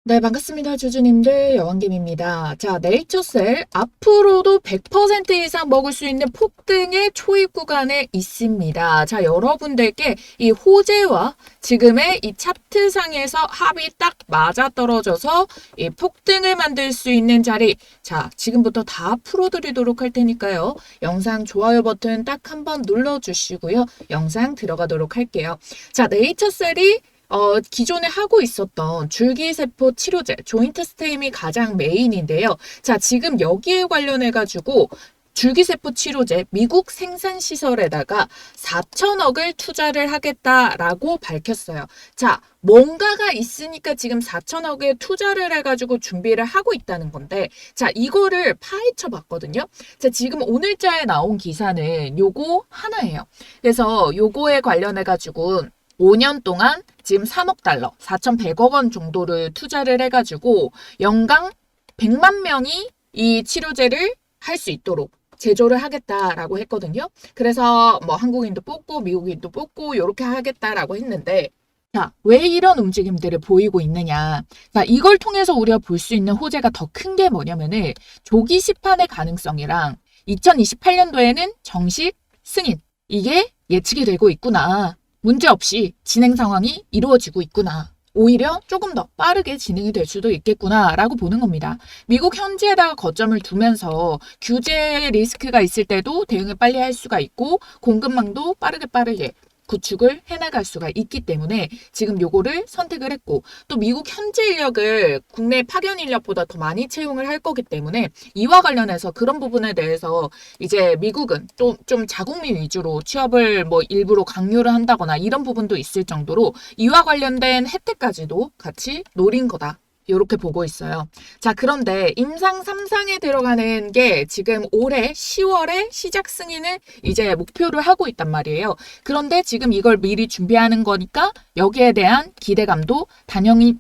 네, 반갑습니다. 주주님들, 여왕김입니다. 자, 네이처셀 앞으로도 100% 이상 먹을 수 있는 폭등의 초입 구간에 있습니다. 자, 여러분들께 이 호재와 지금의 이 차트상에서 합이 딱 맞아떨어져서 이 폭등을 만들 수 있는 자리, 자, 지금부터 다 풀어드리도록 할 테니까요. 영상 좋아요 버튼 딱 한번 눌러주시고요. 영상 들어가도록 할게요. 자, 네이처셀이 기존에 하고 있었던 줄기세포 치료제, 조인트 스템이 가장 메인인데요. 자, 지금 여기에 관련해가지고 줄기세포 치료제 미국 생산시설에다가 4천억을 투자를 하겠다라고 밝혔어요. 자, 뭔가가 있으니까 지금 4천억에 투자를 해가지고 준비를 하고 있다는 건데, 자, 이거를 파헤쳐 봤거든요. 자, 지금 오늘자에 나온 기사는 요거 하나예요. 그래서 요거에 관련해가지고 5년 동안 지금 3억 달러, 4,100억 원 정도를 투자를 해가지고 연간 100만 명이 이 치료제를 할 수 있도록 제조를 하겠다라고 했거든요. 그래서 뭐 한국인도 뽑고 미국인도 뽑고 이렇게 하겠다라고 했는데, 자, 왜 이런 움직임들을 보이고 있느냐. 자, 이걸 통해서 우리가 볼 수 있는 호재가 더 큰 게 뭐냐면은 조기 시판의 가능성이랑 2028년도에는 정식 승인, 이게 예측이 되고 있구나. 문제없이 진행 상황이 이루어지고 있구나. 오히려 조금 더 빠르게 진행이 될 수도 있겠구나라고 보는 겁니다. 미국 현지에다가 거점을 두면서 규제 리스크가 있을 때도 대응을 빨리 할 수가 있고 공급망도 빠르게 구축을 해나갈 수가 있기 때문에 지금 요거를 선택을 했고, 또 미국 현지 인력을 국내 파견 인력보다 더 많이 채용을 할 거기 때문에 이와 관련해서 그런 부분에 대해서 이제 미국은 또 좀 자국민 위주로 취업을 뭐 일부러 강요를 한다거나 이런 부분도 있을 정도로 이와 관련된 혜택까지도 같이 노린 거다. 이렇게 보고 있어요. 자, 그런데 임상 3상에 들어가는 게 지금 올해 10월에 시작 승인을 이제 목표를 하고 있단 말이에요. 그런데 지금 이걸 미리 준비하는 거니까 여기에 대한 기대감도 당연히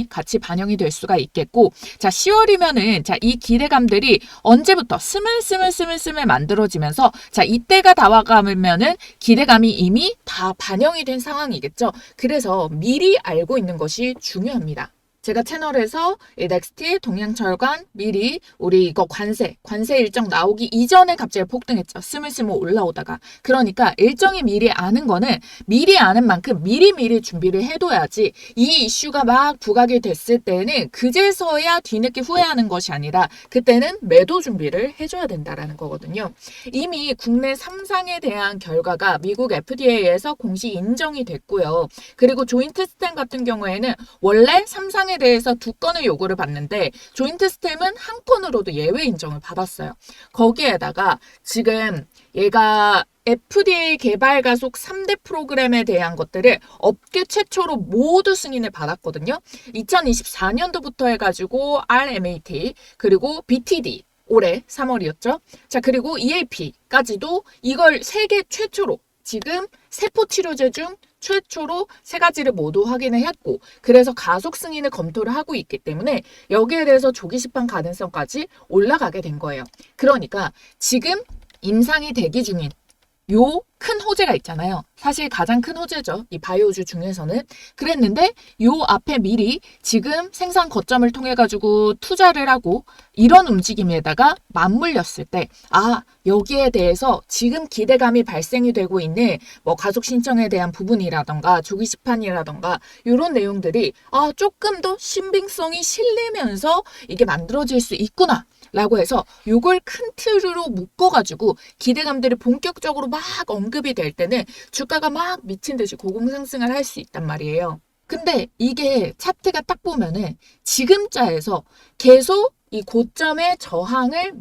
같이 반영이 될 수가 있겠고, 자, 10월이면은 자, 이 기대감들이 언제부터 스물스물 만들어지면서 자, 이때가 다가가면은 기대감이 이미 다 반영이 된 상황이겠죠. 그래서 미리 알고 있는 것이 중요합니다. 제가 채널에서 넥스틸, 동양철관, 미리 우리 이거 관세 일정 나오기 이전에 갑자기 폭등했죠. 스물스물 올라오다가. 그러니까 일정이 미리 아는 거는 미리 아는 만큼 미리 준비를 해둬야지 이 이슈가 막 부각이 됐을 때는 그제서야 뒤늦게 후회하는 것이 아니라 그때는 매도 준비를 해줘야 된다라는 거거든요. 이미 국내 3상에 대한 결과가 미국 FDA에서 공식 인정이 됐고요. 그리고 조인트 스템 같은 경우에는 원래 3상 에 대해서 2건을 요구를 받는데 조인트 스템은 한 건으로도 예외 인정을 받았어요. 거기에다가 지금 얘가 FDA 개발 가속 3대 프로그램에 대한 것들을 업계 최초로 모두 승인을 받았거든요. 2024년도부터 해가지고 RMAT 그리고 BTD 올해 3월이었죠. 자, 그리고 EAP까지도 이걸 세계 최초로 지금 세포 치료제 중 최초로 3가지를 모두 확인을 했고, 그래서 가속 승인을 검토를 하고 있기 때문에 여기에 대해서 조기 시판 가능성까지 올라가게 된 거예요. 그러니까 지금 임상이 대기 중인 요 큰 호재가 있잖아요. 사실 가장 큰 호재죠. 이 바이오주 중에서는. 그랬는데 요 앞에 미리 지금 생산 거점을 통해 가지고 투자를 하고 이런 움직임에다가 맞물렸을 때, 아, 여기에 대해서 지금 기대감이 발생이 되고 있는 뭐 가속 신청에 대한 부분이라던가 조기 시판이라던가 이런 내용들이 조금 더 신빙성이 실리면서 이게 만들어질 수 있구나 라고 해서 요걸 큰 틀으로 묶어가지고 기대감들이 본격적으로 막 언급이 될 때는 주가가 막 미친 듯이 고공상승을 할 수 있단 말이에요. 근데 이게 차트가 딱 보면은 지금자에서 계속 이 고점의 저항을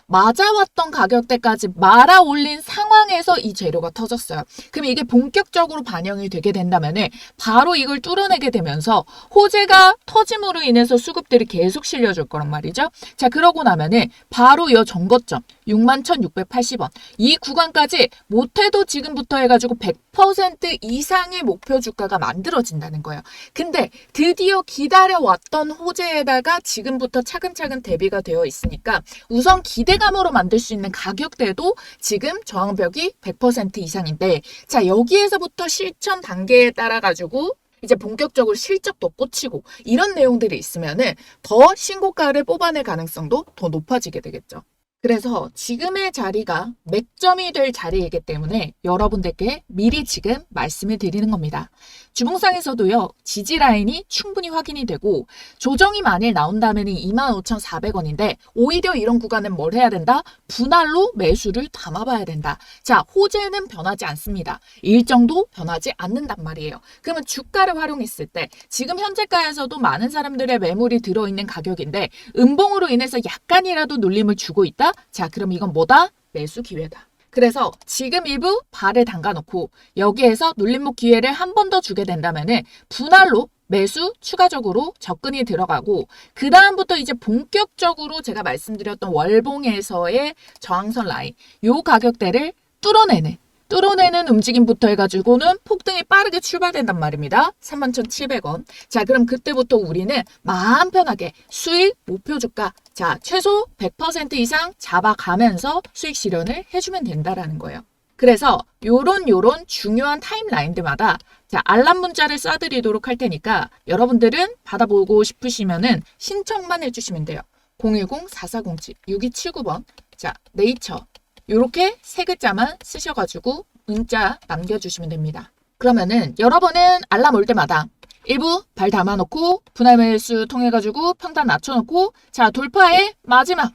맞아왔던 가격대까지 말아 올린 상황에서 이 재료가 터졌어요. 그럼 이게 본격적으로 반영이 되게 된다면은 바로 이걸 뚫어내게 되면서 호재가 터짐으로 인해서 수급들이 계속 실려줄 거란 말이죠. 자, 그러고 나면은 바로 이 전고점 61,680원 이 구간까지 못해도 지금부터 해가지고 100% 이상의 목표 주가가 만들어진다는 거예요. 근데 드디어 기다려왔던 호재에다가 지금부터 차근차근 대비가 되어 있으니까 우선 기대감으로 만들 수 있는 가격대도 지금 저항벽이 100% 이상인데, 자, 여기에서부터 실천 단계에 따라 가지고 이제 본격적으로 실적도 꽂히고 이런 내용들이 있으면은 더 신고가를 뽑아낼 가능성도 더 높아지게 되겠죠. 그래서 지금의 자리가 맥점이 될 자리이기 때문에 여러분들께 미리 지금 말씀을 드리는 겁니다. 주봉상에서도요, 지지 라인이 충분히 확인이 되고 조정이 만일 나온다면 25,400원인데 오히려 이런 구간은 뭘 해야 된다? 분할로 매수를 담아봐야 된다. 자, 호재는 변하지 않습니다. 일정도 변하지 않는단 말이에요. 그러면 주가를 활용했을 때 지금 현재가에서도 많은 사람들의 매물이 들어있는 가격인데 음봉으로 인해서 약간이라도 눌림을 주고 있다? 자, 그럼 이건 뭐다? 매수 기회다. 그래서 지금 일부 발을 담가놓고 여기에서 눌림목 기회를 한 번 더 주게 된다면은 분할로 매수 추가적으로 접근이 들어가고 그 다음부터 이제 본격적으로 제가 말씀드렸던 월봉에서의 저항선 라인 요 가격대를 뚫어내는 움직임부터 해가지고는 폭등이 빠르게 출발된단 말입니다. 31,700원. 자, 그럼 그때부터 우리는 마음 편하게 수익 목표 주가 자 최소 100% 이상 잡아가면서 수익 실현을 해주면 된다라는 거예요. 그래서 요런 중요한 타임라인들마다 자 알람 문자를 쏴드리도록 할 테니까 여러분들은 받아보고 싶으시면은 신청만 해주시면 돼요. 010-4407-6279번 자 네이처 요렇게 세 글자만 쓰셔가지고 문자 남겨주시면 됩니다. 그러면은 여러분은 알람 올 때마다 일부 발 담아놓고 분할 매수 통해가지고 평단 낮춰놓고 자 돌파에 마지막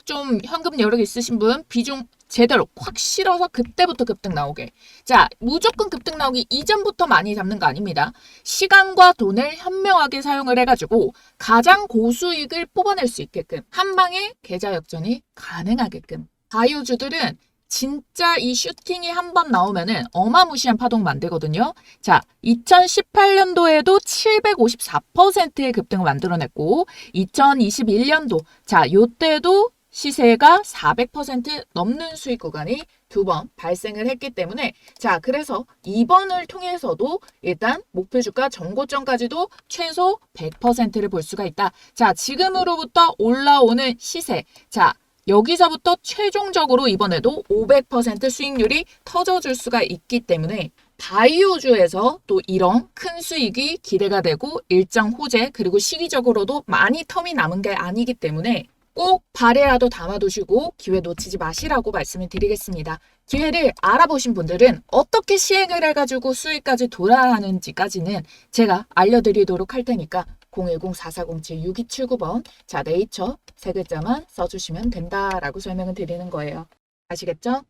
좀 현금 여력 있으신 분 비중 제대로 콱 실어서 그때부터 급등 나오게. 자, 무조건 급등 나오기 이전부터 많이 잡는 거 아닙니다. 시간과 돈을 현명하게 사용을 해가지고 가장 고수익을 뽑아낼 수 있게끔 한 방에 계좌 역전이 가능하게끔. 바이오주들은 진짜 이 슈팅이 한 번 나오면은 어마무시한 파동 만들거든요. 자, 2018년도에도 754%의 급등을 만들어냈고 2021년도 자, 요때도 시세가 400% 넘는 수익 구간이 두 번 발생을 했기 때문에 자 그래서 이번을 통해서도 일단 목표 주가 전고점까지도 최소 100%를 볼 수가 있다. 자 지금으로부터 올라오는 시세 자 여기서부터 최종적으로 이번에도 500% 수익률이 터져줄 수가 있기 때문에 바이오주에서 또 이런 큰 수익이 기대가 되고 일정 호재 그리고 시기적으로도 많이 텀이 남은 게 아니기 때문에 꼭 발에라도 담아두시고 기회 놓치지 마시라고 말씀을 드리겠습니다. 기회를 알아보신 분들은 어떻게 시행을 해가지고 수익까지 돌아가는지까지는 제가 알려드리도록 할 테니까 010-4407-6279번 자 네이처 세 글자만 써주시면 된다라고 설명을 드리는 거예요. 아시겠죠?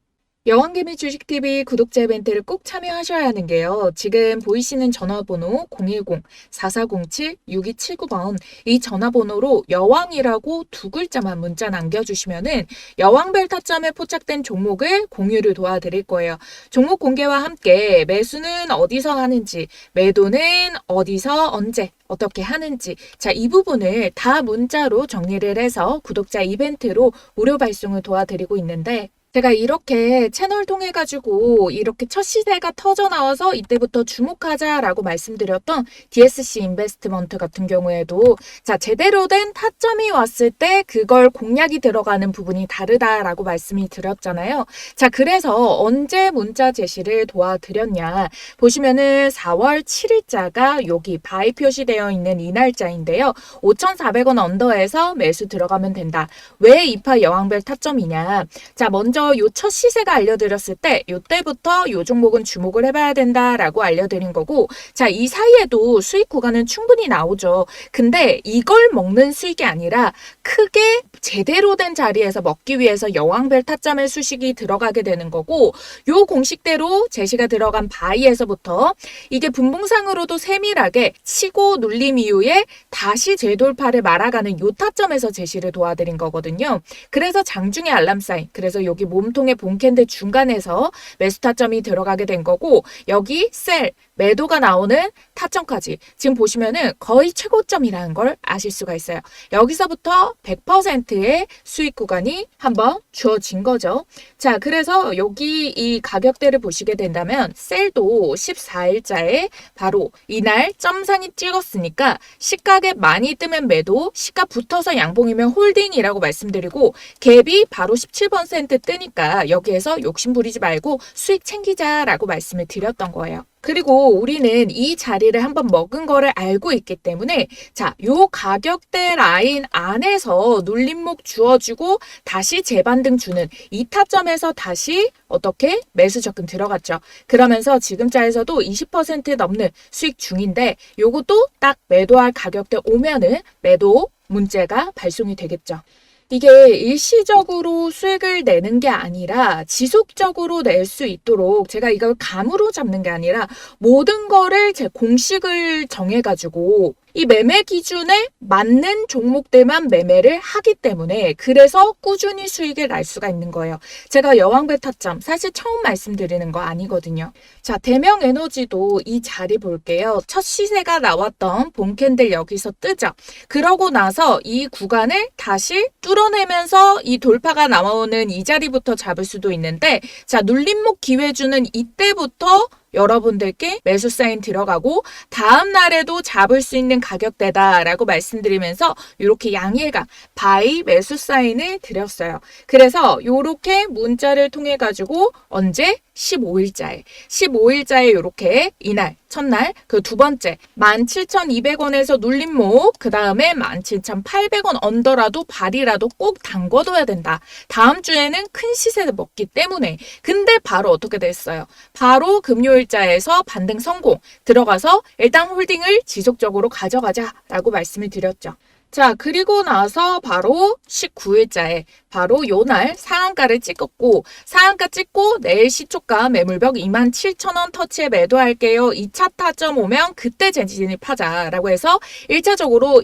여왕개미 주식TV 구독자 이벤트를 꼭 참여하셔야 하는 게요. 지금 보이시는 전화번호 010-4407-6279번 이 전화번호로 여왕이라고 두 글자만 문자 남겨주시면은 여왕별 타점에 포착된 종목을 공유를 도와드릴 거예요. 종목 공개와 함께 매수는 어디서 하는지, 매도는 어디서 언제 어떻게 하는지 자 이 부분을 다 문자로 정리를 해서 구독자 이벤트로 무료 발송을 도와드리고 있는데 제가 이렇게 채널 통해 가지고 이렇게 첫 시세가 터져 나와서 이때부터 주목하자라고 말씀드렸던 DSC 인베스트먼트 같은 경우에도 자 제대로 된 타점이 왔을 때 그걸 공략이 들어가는 부분이 다르다라고 말씀이 드렸잖아요. 자 그래서 언제 문자 제시를 도와드렸냐 보시면은 4월 7일자가 여기 바이 표시되어 있는 이 날짜인데요. 5,400원 언더에서 매수 들어가면 된다. 왜 이파 여왕별 타점이냐? 자 먼저 요 첫 시세가 알려드렸을 때 요때부터 요 종목은 주목을 해봐야 된다라고 알려드린 거고 자 이 사이에도 수익 구간은 충분히 나오죠. 근데 이걸 먹는 수익이 아니라 크게 제대로 된 자리에서 먹기 위해서 여왕별 타점의 수식이 들어가게 되는 거고 요 공식대로 제시가 들어간 바이에서부터 이게 분봉상으로도 세밀하게 치고 눌림 이후에 다시 재돌파를 말아가는 요 타점에서 제시를 도와드린 거거든요. 그래서 장중의 알람 사인 그래서 여기 몸통의 본캔들 중간에서 매수 타점이 들어가게 된 거고 여기 셀 매도가 나오는 타점까지 지금 보시면은 거의 최고점이라는 걸 아실 수가 있어요. 여기서부터 100%의 수익 구간이 한번 주어진 거죠. 자, 그래서 여기 이 가격대를 보시게 된다면 셀도 14일자에 바로 이날 점상이 찍었으니까 시가에 많이 뜨면 매도, 시가 붙어서 양봉이면 홀딩이라고 말씀드리고 갭이 바로 17% 뜨니까 여기에서 욕심 부리지 말고 수익 챙기자라고 말씀을 드렸던 거예요. 그리고 우리는 이 자리를 한번 먹은 거를 알고 있기 때문에 자, 요 가격대 라인 안에서 눌림목 주어주고 다시 재반등 주는 이 타점에서 다시 어떻게 매수 접근 들어갔죠. 그러면서 지금자에서도 20% 넘는 수익 중인데 요것도 딱 매도할 가격대 오면은 매도 문제가 발송이 되겠죠. 이게 일시적으로 수익을 내는 게 아니라 지속적으로 낼 수 있도록 제가 이걸 감으로 잡는 게 아니라 모든 거를 제 공식을 정해가지고 이 매매 기준에 맞는 종목들만 매매를 하기 때문에 그래서 꾸준히 수익을 날 수가 있는 거예요. 제가 여왕배 타점 사실 처음 말씀드리는 거 아니거든요. 자, 대명에너지도 이 자리 볼게요. 첫 시세가 나왔던 봄캔들 여기서 뜨죠. 그러고 나서 이 구간을 다시 뚫어내면서 이 돌파가 나오는 이 자리부터 잡을 수도 있는데 자, 눌림목 기회 주는 이때부터 여러분들께 매수 사인 들어가고 다음 날에도 잡을 수 있는 가격대다라고 말씀드리면서 이렇게 양일간 바이 매수 사인을 드렸어요. 그래서 이렇게 문자를 통해 가지고 언제? 15일자에 이렇게 이날 첫날 그 두 번째 17,200원에서 눌림목 그 다음에 17,800원 언더라도 발이라도 꼭 담궈둬야 된다. 다음 주에는 큰 시세를 먹기 때문에 근데 바로 어떻게 됐어요? 바로 금요일자에서 반등 성공 들어가서 일단 홀딩을 지속적으로 가져가자라고 말씀을 드렸죠. 자, 그리고 나서 바로 19일자에 바로 요날 상한가를 찍었고 상한가 찍고 내일 시초가 매물벽 27,000원 터치에 매도할게요. 2차 타점 오면 그때 재진입하자라고 해서 1차적으로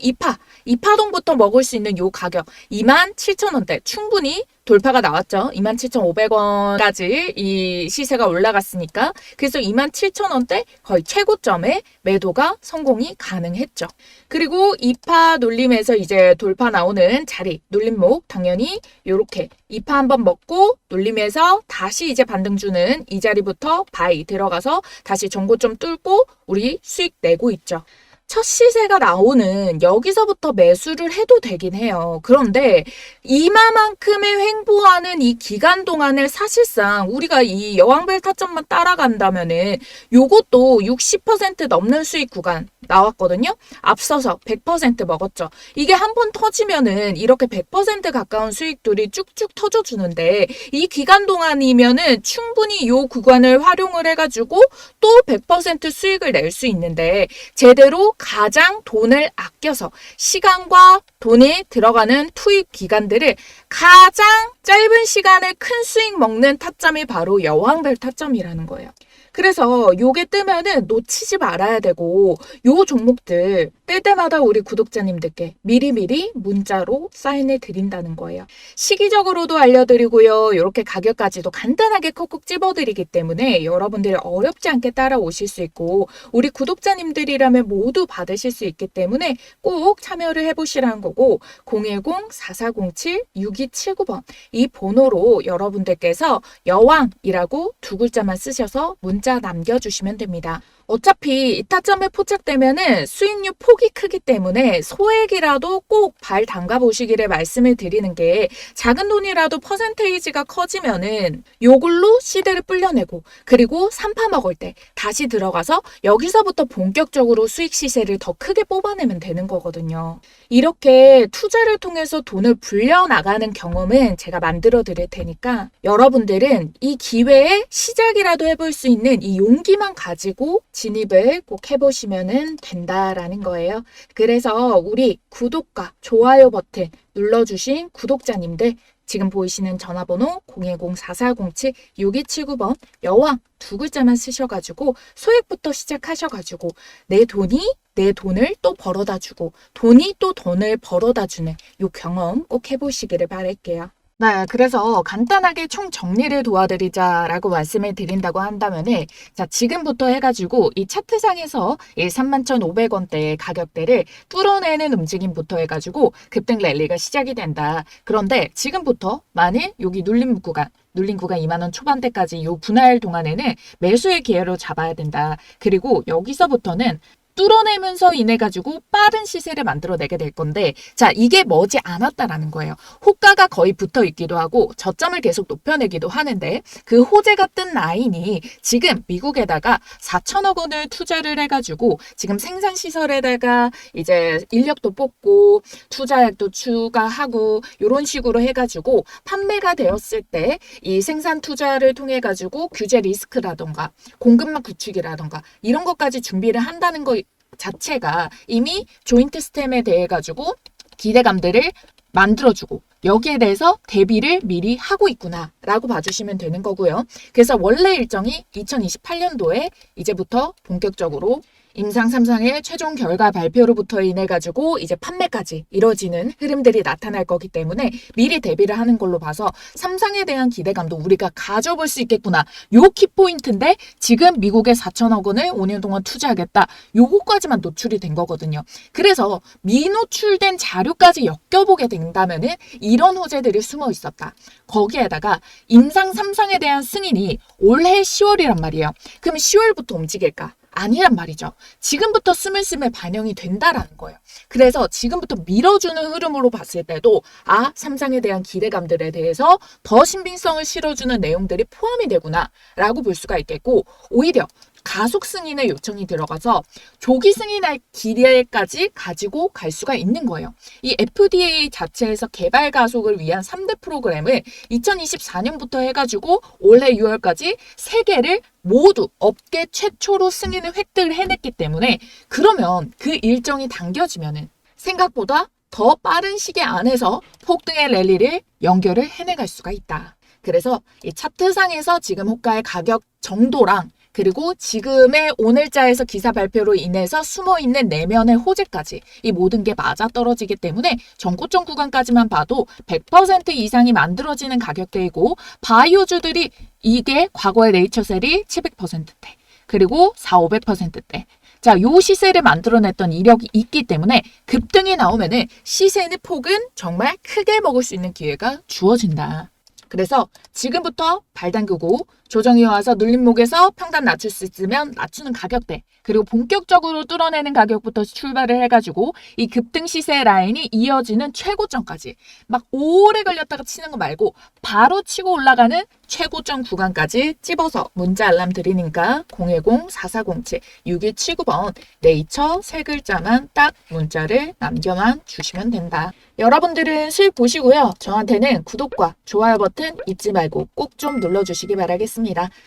2파동부터 먹을 수 있는 요 가격 27,000원대 충분히 돌파가 나왔죠. 27,500원까지 이 시세가 올라갔으니까 그래서 27,000원대 거의 최고점에 매도가 성공이 가능했죠. 그리고 2파 눌림에서 이제 돌파 나오는 자리 눌림목 당연히 이렇게 2파 한번 먹고 눌림에서 다시 이제 반등 주는 이 자리부터 바이 들어가서 다시 전고점 뚫고 우리 수익 내고 있죠. 첫 시세가 나오는 여기서부터 매수를 해도 되긴 해요. 그런데 이마만큼의 횡보하는 이 기간 동안에 사실상 우리가 이 여왕벨 타점만 따라간다면은 요것도 60% 넘는 수익 구간 나왔거든요. 앞서서 100% 먹었죠. 이게 한 번 터지면은 이렇게 100% 가까운 수익들이 쭉쭉 터져주는데 이 기간 동안이면은 충분히 요 구간을 활용을 해가지고 또 100% 수익을 낼 수 있는데 제대로 가장 돈을 아껴서 시간과 돈이 들어가는 투입 기간들을 가장 짧은 시간에 큰 수익 먹는 타점이 바로 여왕별 타점이라는 거예요. 그래서 요게 뜨면은 놓치지 말아야 되고 요 종목들 뜰 때마다 우리 구독자님들께 미리미리 문자로 사인을 드린다는 거예요. 시기적으로도 알려드리고요. 이렇게 가격까지도 간단하게 콕콕 찝어드리기 때문에 여러분들이 어렵지 않게 따라오실 수 있고 우리 구독자님들이라면 모두 받으실 수 있기 때문에 꼭 참여를 해보시라는 거고 010-4407-6279번 이 번호로 여러분들께서 여왕이라고 두 글자만 쓰셔서 문자 남겨주시면 됩니다. 어차피 이 타점에 포착되면은 수익률 폭이 크기 때문에 소액이라도 꼭 발 담가 보시기를 말씀을 드리는 게 작은 돈이라도 퍼센테이지가 커지면은 요걸로 시대를 불려내고 그리고 3파 먹을 때 다시 들어가서 여기서부터 본격적으로 수익 시세를 더 크게 뽑아내면 되는 거거든요. 이렇게 투자를 통해서 돈을 불려나가는 경험은 제가 만들어 드릴 테니까 여러분들은 이 기회에 시작이라도 해볼 수 있는 이 용기만 가지고 진입을 꼭 해보시면 된다라는 거예요. 그래서 우리 구독과 좋아요 버튼 눌러주신 구독자님들 지금 보이시는 전화번호 010-4407-6279번 여왕 두 글자만 쓰셔가지고 소액부터 시작하셔가지고 내 돈을 또 벌어다 주고 돈이 또 돈을 벌어다 주는 요 경험 꼭 해보시기를 바랄게요. 네, 그래서 간단하게 총 정리를 도와드리자라고 말씀을 드린다고 한다면은 자, 지금부터 해가지고 이 차트상에서 이 31,500원대의 가격대를 뚫어내는 움직임부터 해가지고 급등 랠리가 시작이 된다. 그런데 지금부터 만일 여기 눌림 구간 2만 원 초반대까지 요 분할 동안에는 매수의 기회로 잡아야 된다. 그리고 여기서부터는 뚫어내면서 인해 가지고 빠른 시세를 만들어내게 될 건데, 자, 이게 머지 않았다라는 거예요. 호가가 거의 붙어 있기도 하고 저점을 계속 높여내기도 하는데, 그 호재가 뜬 라인이 지금 미국에다가 4천억 원을 투자를 해가지고 지금 생산 시설에다가 이제 인력도 뽑고 투자액도 추가하고 이런 식으로 해가지고 판매가 되었을 때 이 생산 투자를 통해 가지고 규제 리스크라던가 공급망 구축이라던가 이런 것까지 준비를 한다는 것 자체가 이미 조인트 스템에 대해 가지고 기대감들을 만들어주고 여기에 대해서 대비를 미리 하고 있구나라고 봐주시면 되는 거고요. 그래서 원래 일정이 2028년도에 이제부터 본격적으로 임상 3상의 최종 결과 발표로부터 인해 가지고 이제 판매까지 이뤄지는 흐름들이 나타날 거기 때문에 미리 대비를 하는 걸로 봐서 3상에 대한 기대감도 우리가 가져볼 수 있겠구나. 요 키포인트인데 지금 미국에 4천억 원을 5년 동안 투자하겠다. 요거까지만 노출이 된 거거든요. 그래서 미노출된 자료까지 엮여보게 된다면은 이런 호재들이 숨어 있었다. 거기에다가 임상 3상에 대한 승인이 올해 10월이란 말이에요. 그럼 10월부터 움직일까? 아니란 말이죠. 지금부터 스물스물 반영이 된다라는 거예요. 그래서 지금부터 밀어주는 흐름으로 봤을 때도 3상에 대한 기대감들에 대해서 더 신빙성을 실어주는 내용들이 포함이 되구나 라고 볼 수가 있겠고, 오히려 가속 승인의 요청이 들어가서 조기 승인할 기대까지 가지고 갈 수가 있는 거예요. 이 FDA 자체에서 개발 가속을 위한 3대 프로그램을 2024년부터 해가지고 올해 6월까지 3개를 모두 업계 최초로 승인을 획득을 해냈기 때문에, 그러면 그 일정이 당겨지면은 생각보다 더 빠른 시기 안에서 폭등의 랠리를 연결을 해내갈 수가 있다. 그래서 이 차트상에서 지금 호가의 가격 정도랑 그리고 지금의 오늘자에서 기사 발표로 인해서 숨어있는 내면의 호재까지 이 모든 게 맞아떨어지기 때문에 전고점 구간까지만 봐도 100% 이상이 만들어지는 가격대이고, 바이오주들이 이게 과거의 네이처셀이 700%대 그리고 400~500%대 자, 요 시세를 만들어냈던 이력이 있기 때문에 급등이 나오면은 시세는 폭은 정말 크게 먹을 수 있는 기회가 주어진다. 그래서 지금부터 발 담그고 조정이 와서 눌림목에서 평단 낮출 수 있으면 낮추는 가격대, 그리고 본격적으로 뚫어내는 가격부터 출발을 해가지고 이 급등 시세 라인이 이어지는 최고점까지 막 오래 걸렸다가 치는 거 말고 바로 치고 올라가는 최고점 구간까지 찝어서 문자 알람 드리니까 010-4407-6279번 네이처 세 글자만 딱 문자를 남겨만 주시면 된다. 여러분들은 수익 보시고요. 저한테는 구독과 좋아요 버튼 잊지 말고 꼭 좀 눌러주시기 바라겠습니다.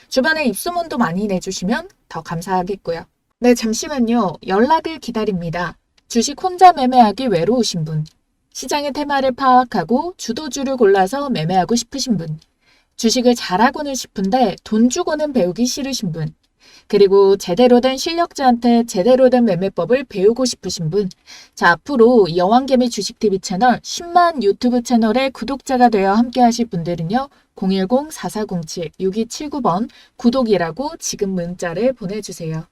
주변에 입소문도 많이 내주시면 더 감사하겠고요. 네, 잠시만요. 연락을 기다립니다. 주식 혼자 매매하기 외로우신 분, 시장의 테마를 파악하고 주도주를 골라서 매매하고 싶으신 분, 주식을 잘하고는 싶은데 돈 주고는 배우기 싫으신 분, 그리고 제대로 된 실력자한테 제대로 된 매매법을 배우고 싶으신 분, 자, 앞으로 여왕개미 주식TV 채널 10만 유튜브 채널의 구독자가 되어 함께 하실 분들은요, 010-4407-6279번 구독이라고 지금 문자를 보내주세요.